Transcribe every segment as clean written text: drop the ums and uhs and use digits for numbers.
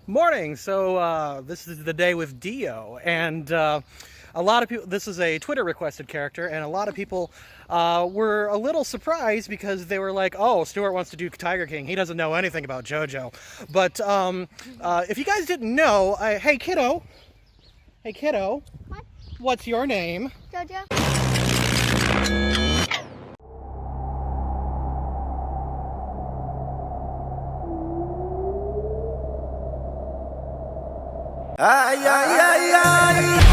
Morning. So this is the day with Dio, and a lot of people. This is a Twitter requested character, and a lot of people were a little surprised because they were like, "Oh, Stuart wants to do Tiger King. He doesn't know anything about JoJo." But if you guys didn't know, hey kiddo, What? what's your name? JoJo? Ay, ay, ay, ay.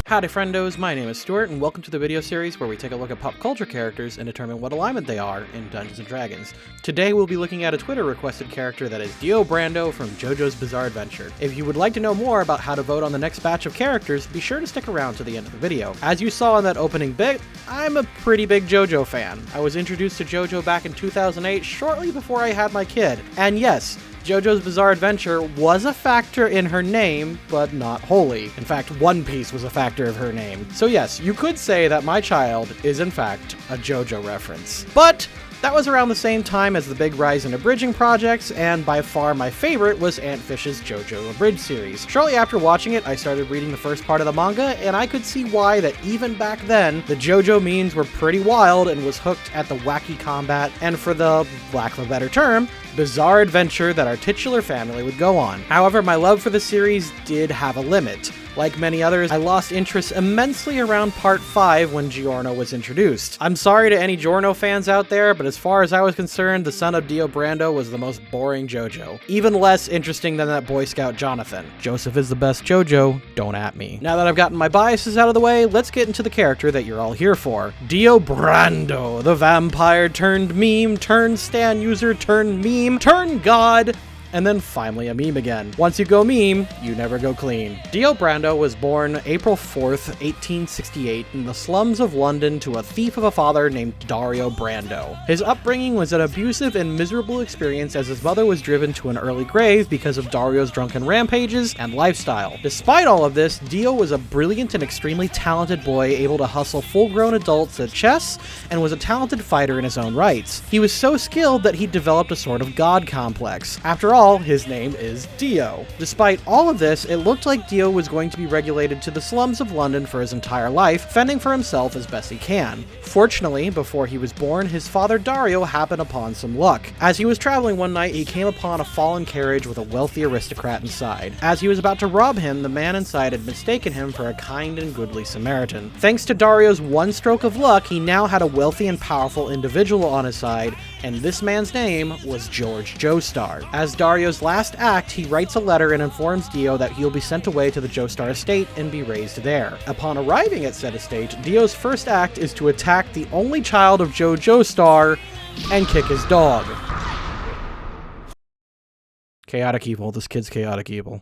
Howdy friendos, my name is Stuart, and welcome to the video series where we take a look at pop culture characters and determine what alignment they are in Dungeons & Dragons. Today we'll be looking at a Twitter requested character that is Dio Brando from JoJo's Bizarre Adventure. If you would like to know more about how to vote on the next batch of characters, be sure to stick around to the end of the video. As you saw in that opening bit, I'm a pretty big JoJo fan. I was introduced to JoJo back in 2008, shortly before I had my kid. And yes, JoJo's Bizarre Adventure was a factor in her name, but not wholly. In fact, One Piece was a factor of her name. So yes, you could say that my child is in fact a JoJo reference. But that was around the same time as the big rise in abridging projects, and by far my favorite was Ant Fish's JoJo Abridged series. Shortly after watching it, I started reading the first part of the manga, and I could see why that even back then, the JoJo memes were pretty wild and was hooked at the wacky combat, and for the lack of a better term, bizarre adventure that our titular family would go on. However, my love for the series did have a limit. Like many others, I lost interest immensely around Part 5 when Giorno was introduced. I'm sorry to any Giorno fans out there, but as far as I was concerned, the son of Dio Brando was the most boring JoJo. Even less interesting than that Boy Scout Jonathan. Joseph is the best JoJo, don't at me. Now that I've gotten my biases out of the way, let's get into the character that you're all here for. Dio Brando, the vampire turned meme, turned stan user, turned meme, turned god, and then finally a meme again. Once you go meme, you never go clean. Dio Brando was born April 4th, 1868 in the slums of London to a thief of a father named Dio Brando. His upbringing was an abusive and miserable experience as his mother was driven to an early grave because of Dio's drunken rampages and lifestyle. Despite all of this, Dio was a brilliant and extremely talented boy able to hustle full-grown adults at chess and was a talented fighter in his own rights. He was so skilled that he developed a sort of god complex. After all, his name is Dio. Despite all of this, it looked like Dio was going to be relegated to the slums of London for his entire life, fending for himself as best he can. Fortunately, before he was born, his father Dario happened upon some luck. As he was traveling one night, he came upon a fallen carriage with a wealthy aristocrat inside. As he was about to rob him, the man inside had mistaken him for a kind and goodly Samaritan. Thanks to Dario's one stroke of luck, he now had a wealthy and powerful individual on his side, and this man's name was George Joestar. As Dario's last act, he writes a letter and informs Dio that he'll be sent away to the Joestar estate and be raised there. Upon arriving at said estate, Dio's first act is to attack the only child of Joestar and kick his dog. Chaotic evil. This kid's chaotic evil.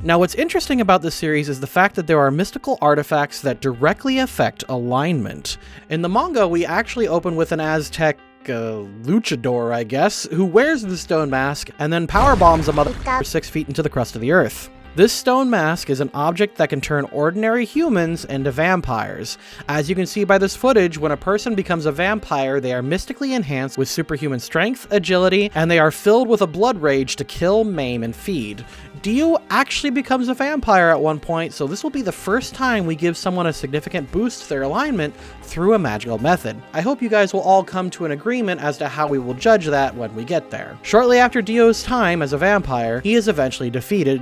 Now, what's interesting about this series is the fact that there are mystical artifacts that directly affect alignment. In the manga, we actually open with an Aztec luchador, I guess, who wears the stone mask and then power bombs a mother 6 feet into the crust of the earth. This stone mask is an object that can turn ordinary humans into vampires. As you can see by this footage, when a person becomes a vampire, they are mystically enhanced with superhuman strength, agility, and they are filled with a blood rage to kill, maim, and feed. Dio actually becomes a vampire at one point, so this will be the first time we give someone a significant boost to their alignment through a magical method. I hope you guys will all come to an agreement as to how we will judge that when we get there. Shortly after Dio's time as a vampire, he is eventually defeated,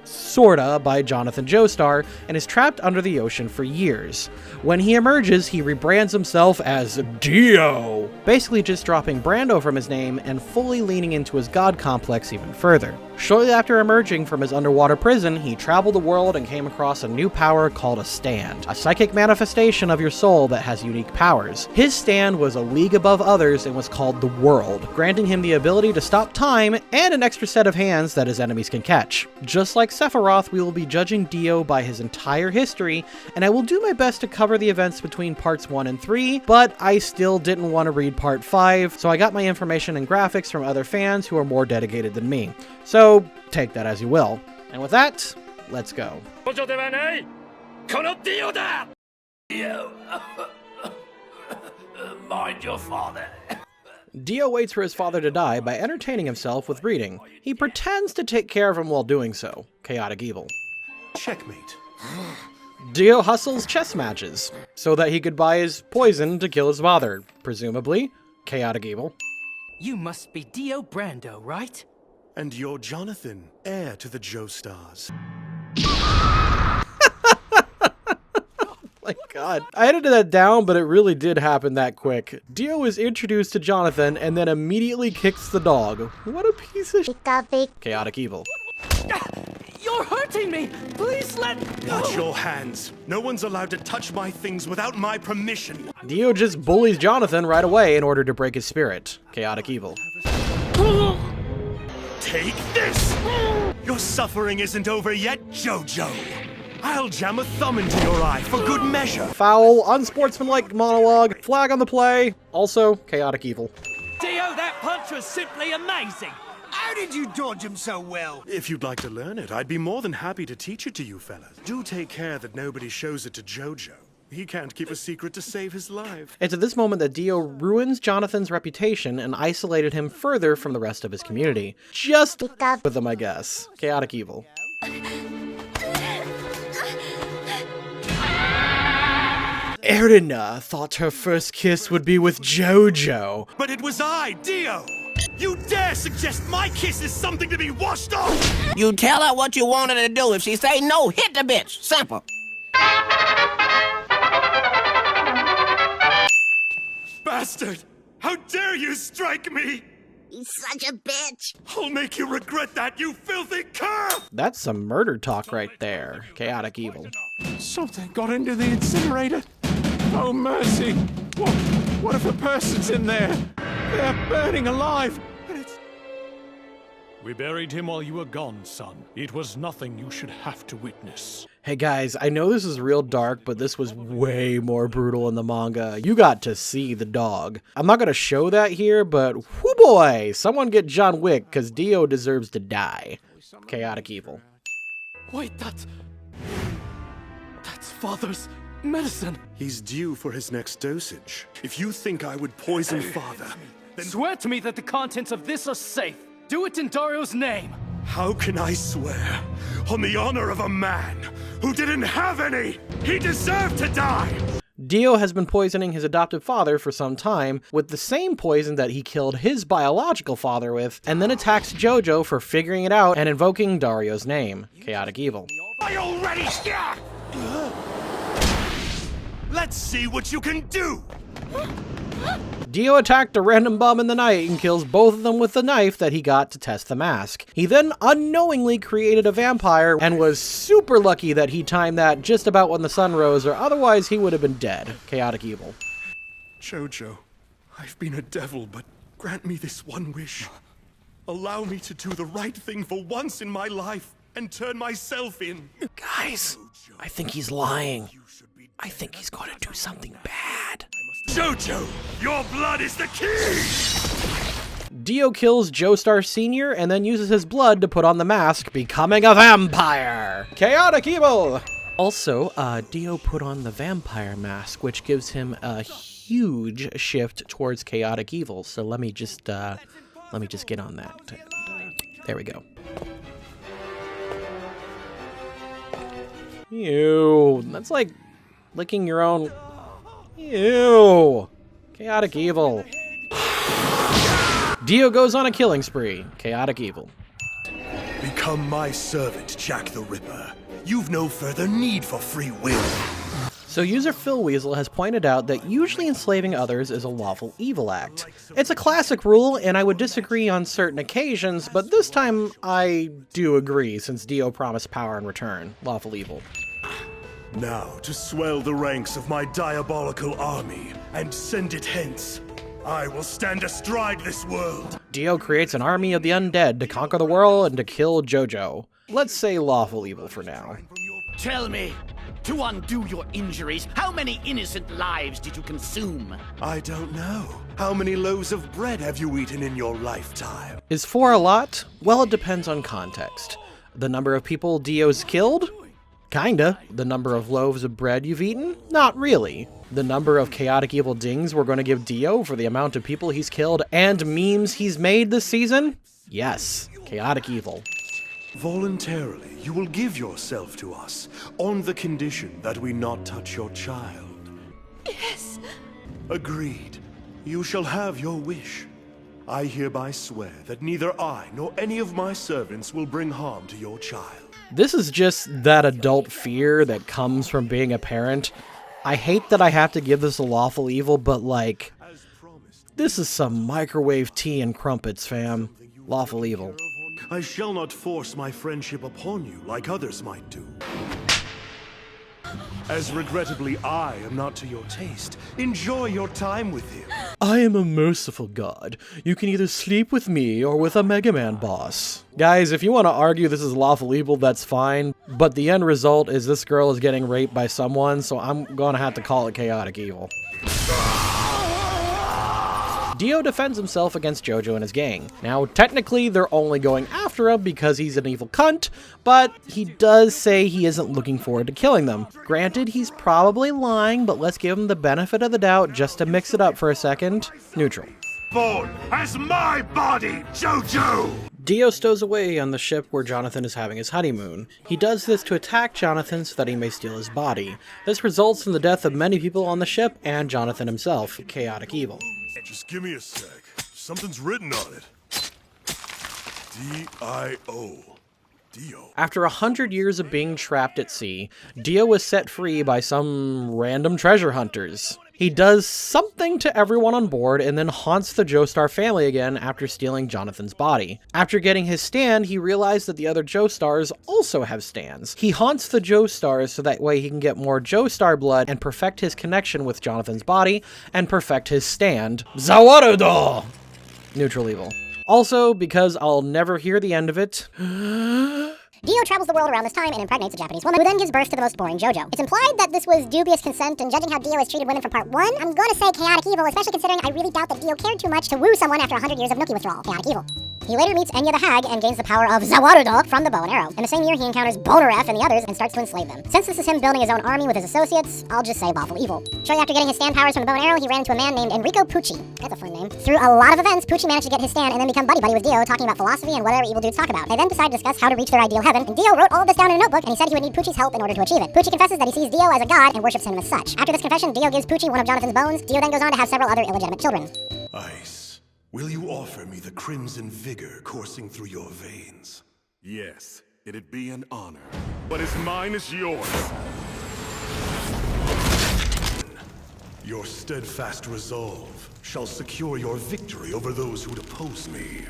sorta, by Jonathan Joestar, and is trapped under the ocean for years. When he emerges, he rebrands himself as Dio, basically just dropping Brando from his name and fully leaning into his god complex even further. Shortly after emerging from his underwater prison, he traveled the world and came across a new power called a stand, a psychic manifestation of your soul that has unique powers. His stand was a league above others and was called the World, granting him the ability to stop time and an extra set of hands that his enemies can catch. Just like Sephiroth, we will be judging Dio by his entire history, and I will do my best to cover the events between parts 1 and 3, but I still didn't want to read part 5, so I got my information and graphics from other fans who are more dedicated than me. So take that as you will. And with that, let's go. Dio, mind your father. Dio waits for his father to die by entertaining himself with reading. He pretends to take care of him while doing so. Chaotic evil. Checkmate. Dio hustles chess matches so that he could buy his poison to kill his father, presumably. Chaotic evil. You must be Dio Brando, right? And you're Jonathan, heir to the Joestars. My god. I edited that down, but it really did happen that quick. Dio is introduced to Jonathan and then immediately kicks the dog. What a piece of Chaotic evil. You're hurting me! Please let go! Watch your hands. No one's allowed to touch my things without my permission. Dio just bullies Jonathan right away in order to break his spirit. Chaotic evil. Take this! Your suffering isn't over yet, JoJo. I'll jam a thumb into your eye for good measure. Foul, unsportsmanlike monologue, flag on the play. Also, chaotic evil. Dio, that punch was simply amazing! How did you dodge him so well? If you'd like to learn it, I'd be more than happy to teach it to you fellas. Do take care that nobody shows it to JoJo. He can't keep a secret to save his life. It's at this moment that Dio ruins Jonathan's reputation and isolated him further from the rest of his community. Just with them, I guess. Chaotic evil. Erina thought her first kiss would be with JoJo. But it was I, Dio! You dare suggest my kiss is something to be washed off? You tell her what you want her to do. If she say no, hit the bitch. Simple. Bastard! How dare you strike me! He's such a bitch. I'll make you regret that, you filthy cur! That's some murder talk right there. Chaotic evil. Something got into the incinerator. Oh, mercy. What if a person's in there? They're burning alive. And it's... We buried him while you were gone, son. It was nothing you should have to witness. Hey guys, I know this is real dark, but this was way more brutal in the manga. You got to see the dog. I'm not gonna show that here, but whoo boy, someone get John Wick, because Dio deserves to die. Chaotic evil. Wait, that's Father's medicine! He's due for his next dosage. If you think I would poison Father, then Swear to me that the contents of this are safe. Do it in Dario's name. how can I swear on the honor of a man who didn't have any? He deserved to die! Dio has been poisoning his adoptive father for some time with the same poison that he killed his biological father with, and then attacks JoJo for figuring it out and invoking Dario's name. Chaotic evil. Are you ready? Let's see what you can do! Dio attacked a random bum in the night and kills both of them with the knife that he got to test the mask. He then unknowingly created a vampire and was super lucky that he timed that just about when the sun rose, or otherwise he would have been dead. Chaotic evil. JoJo, I've been a devil, but grant me this one wish. Allow me to do the right thing for once in my life and turn myself in. Guys, I think he's lying. I think he's going to do something bad. JoJo, your blood is the key! Dio kills Joestar Sr. and then uses his blood to put on the mask, becoming a vampire. Chaotic evil! Also, Dio put on the vampire mask, which gives him a huge shift towards chaotic evil. So let me just get on that. There we go. Ew, that's like licking your own... Ew! Chaotic evil. Dio goes on a killing spree. Chaotic evil. Become my servant, Jack the Ripper. You've no further need for free will. So user Phil Weasel has pointed out that usually enslaving others is a lawful evil act. It's a classic rule, and I would disagree on certain occasions, but this time I do agree, since Dio promised power in return. Lawful evil. Now, to swell the ranks of my diabolical army and send it hence, I will stand astride this world. Dio creates an army of the undead to conquer the world and to kill JoJo. Let's say lawful evil for now. Tell me, to undo your injuries, how many innocent lives did you consume? I don't know. How many loaves of bread have you eaten in your lifetime? Is 4 a lot? Well, it depends on context. The number of people Dio's killed? Kinda. The number of loaves of bread you've eaten? Not really. The number of chaotic evil dings we're going to give Dio for the amount of people he's killed and memes he's made this season? Yes. Chaotic evil. Voluntarily, you will give yourself to us, on the condition that we not touch your child. Yes. Agreed. You shall have your wish. I hereby swear that neither I nor any of my servants will bring harm to your child. This is just that adult fear that comes from being a parent. I hate that I have to give this a lawful evil, but like, this is some microwave tea and crumpets, fam. Lawful evil. I shall not force my friendship upon you like others might do. As regrettably I am not to your taste, enjoy your time with him. I am a merciful god. You can either sleep with me or with a Mega Man boss. Guys, if you want to argue this is lawful evil, that's fine, but the end result is this girl is getting raped by someone, so I'm gonna have to call it chaotic evil. Dio defends himself against JoJo and his gang. Now, technically, they're only going after him because he's an evil cunt, but he does say he isn't looking forward to killing them. Granted, he's probably lying, but let's give him the benefit of the doubt just to mix it up for a second. Neutral. Born as my body, JoJo! Dio stows away on the ship where Jonathan is having his honeymoon. He does this to attack Jonathan so that he may steal his body. This results in the death of many people on the ship and Jonathan himself. Chaotic evil. Just give me a sec. Something's written on it. D-I-O. Dio. After 100 years of being trapped at sea, Dio was set free by some random treasure hunters. He does something to everyone on board and then haunts the Joestar family again after stealing Jonathan's body. After getting his stand, he realized that the other Joestars also have stands. He haunts the Joestars so that way he can get more Joestar blood and perfect his connection with Jonathan's body and perfect his stand. Zawarudo! Neutral evil. Also, because I'll never hear the end of it, Dio travels the world around this time and impregnates a Japanese woman, who then gives birth to the most boring JoJo. It's implied that this was dubious consent, and judging how Dio has treated women from part 1, I'm gonna say chaotic evil, especially considering I really doubt that Dio cared too much to woo someone after 100 years of nookie withdrawal. Chaotic evil. He later meets Enya the Hag and gains the power of Zawarudo from the bow and arrow. In the same year, he encounters Boner F and the others and starts to enslave them. Since this is him building his own army with his associates, I'll just say lawful evil. Shortly after getting his stand powers from the bow and arrow, he ran into a man named Enrico Pucci. That's a fun name. Through a lot of events, Pucci managed to get his stand and then become buddy-buddy with Dio, talking about philosophy and whatever evil dudes talk about. They then decide to discuss how to reach their ideal heaven, and Dio wrote all of this down in a notebook, and he said he would need Pucci's help in order to achieve it. Pucci confesses that he sees Dio as a god and worships him as such. After this confession, Dio gives Pucci one of Jonathan's bones. Dio then goes on to have several other illegitimate children. Ice, will you offer me the crimson vigor coursing through your veins? Yes, it'd be an honor. What is mine is yours. Your steadfast resolve shall secure your victory over those who'd oppose me.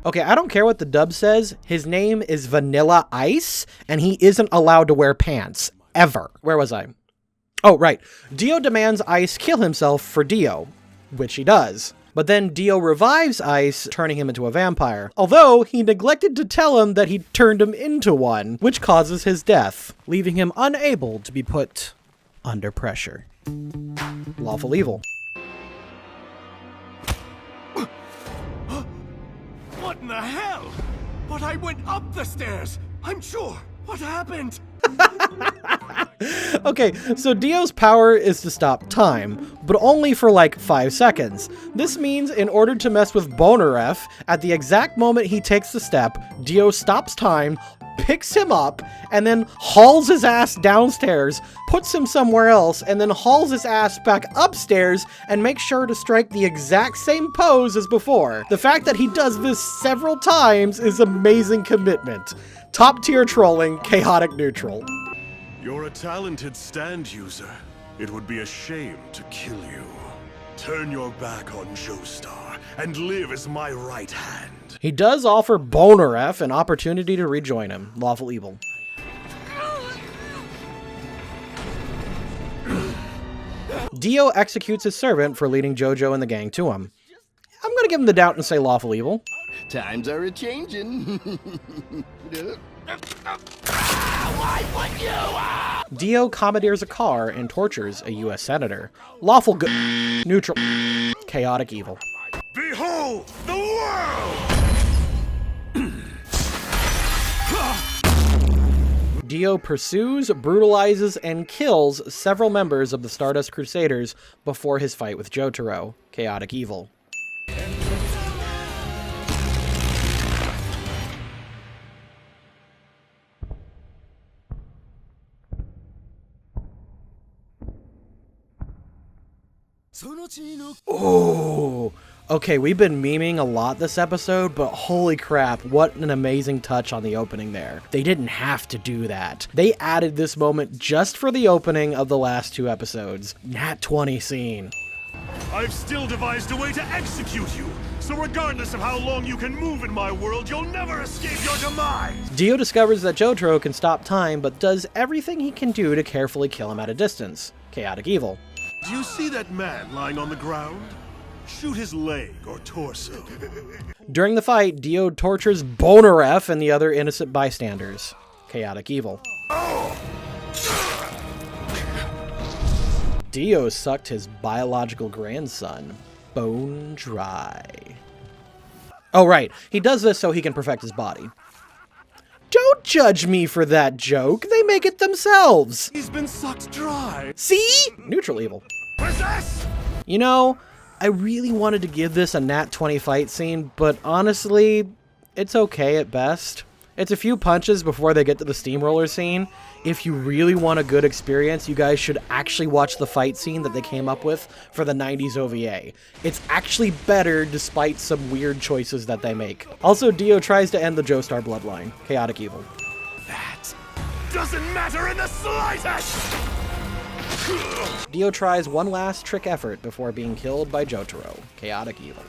okay, I don't care what the dub says, his name is Vanilla Ice, and he isn't allowed to wear pants. Ever. Where was I? Oh, right. Dio demands Ice kill himself for Dio, which he does. But then Dio revives Ice, turning him into a vampire. Although, he neglected to tell him that he turned him into one, which causes his death, leaving him unable to be put under pressure. Lawful evil. What in the hell? But I went up the stairs, I'm sure. What happened? Okay, so Dio's power is to stop time, but only for like 5 seconds. This means in order to mess with Boner F, at the exact moment he takes the step, Dio stops time, picks him up, and then hauls his ass downstairs, puts him somewhere else, and then hauls his ass back upstairs and makes sure to strike the exact same pose as before. The fact that he does this several times is amazing commitment. Top tier trolling, chaotic neutral. You're a talented stand user. It would be a shame to kill you. Turn your back on Joestar and live as my right hand. He does offer Boner F an opportunity to rejoin him. Lawful evil. Dio executes his servant for leading JoJo and the gang to him. I'm gonna give him the doubt and say lawful evil. Times are a-changin'. Dio commandeers a car and tortures a U.S. senator. Lawful good. Neutral. Chaotic evil. Behold the world! Dio pursues, brutalizes, and kills several members of the Stardust Crusaders before his fight with Jotaro, chaotic evil. Oh, okay, we've been memeing a lot this episode, but holy crap, what an amazing touch on the opening there. They didn't have to do that. They added this moment just for the opening of the last 2 episodes. Nat 20 scene. I've still devised a way to execute you, so regardless of how long you can move in my world, you'll never escape your demise! Dio discovers that Jotaro can stop time, but does everything he can do to carefully kill him at a distance. Chaotic evil. Do you see that man lying on the ground? Shoot his leg or torso. During the fight, Dio tortures Boner F and the other innocent bystanders. Chaotic evil. Dio sucked his biological grandson bone dry. Oh right, he does this so he can perfect his body. Don't judge me for that joke, they make it themselves! He's been sucked dry! See? Neutral evil. Possess! You know, I really wanted to give this a Nat 20 fight scene, but honestly, it's okay at best. It's a few punches before they get to the steamroller scene. If you really want a good experience, you guys should actually watch the fight scene that they came up with for the 90s OVA. It's actually better despite some weird choices that they make. Also, Dio tries to end the Joestar bloodline. Chaotic evil. That doesn't matter in the slightest! Dio tries one last trick effort before being killed by Jotaro. Chaotic evil.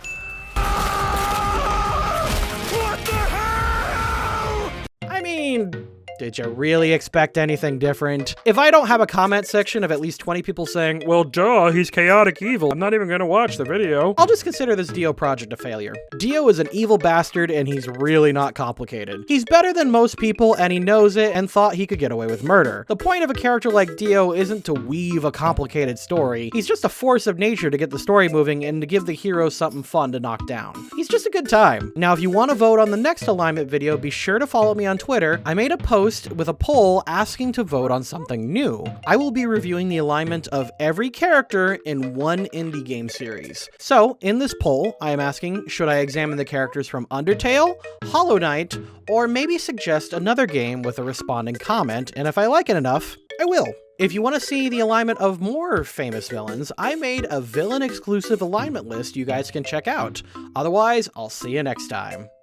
What the hell? I mean, did you really expect anything different? If I don't have a comment section of at least 20 people saying, well, duh, he's chaotic evil, I'm not even gonna watch the video, I'll just consider this Dio project a failure. Dio is an evil bastard and he's really not complicated. He's better than most people and he knows it and thought he could get away with murder. The point of a character like Dio isn't to weave a complicated story. He's just a force of nature to get the story moving and to give the hero something fun to knock down. He's just a good time. Now, if you want to vote on the next alignment video, be sure to follow me on Twitter. I made a post with a poll asking to vote on something new. I will be reviewing the alignment of every character in one indie game series. So, in this poll, I am asking, should I examine the characters from Undertale, Hollow Knight, or maybe suggest another game with a responding comment, and if I like it enough, I will. If you want to see the alignment of more famous villains, I made a villain-exclusive alignment list you guys can check out. Otherwise, I'll see you next time.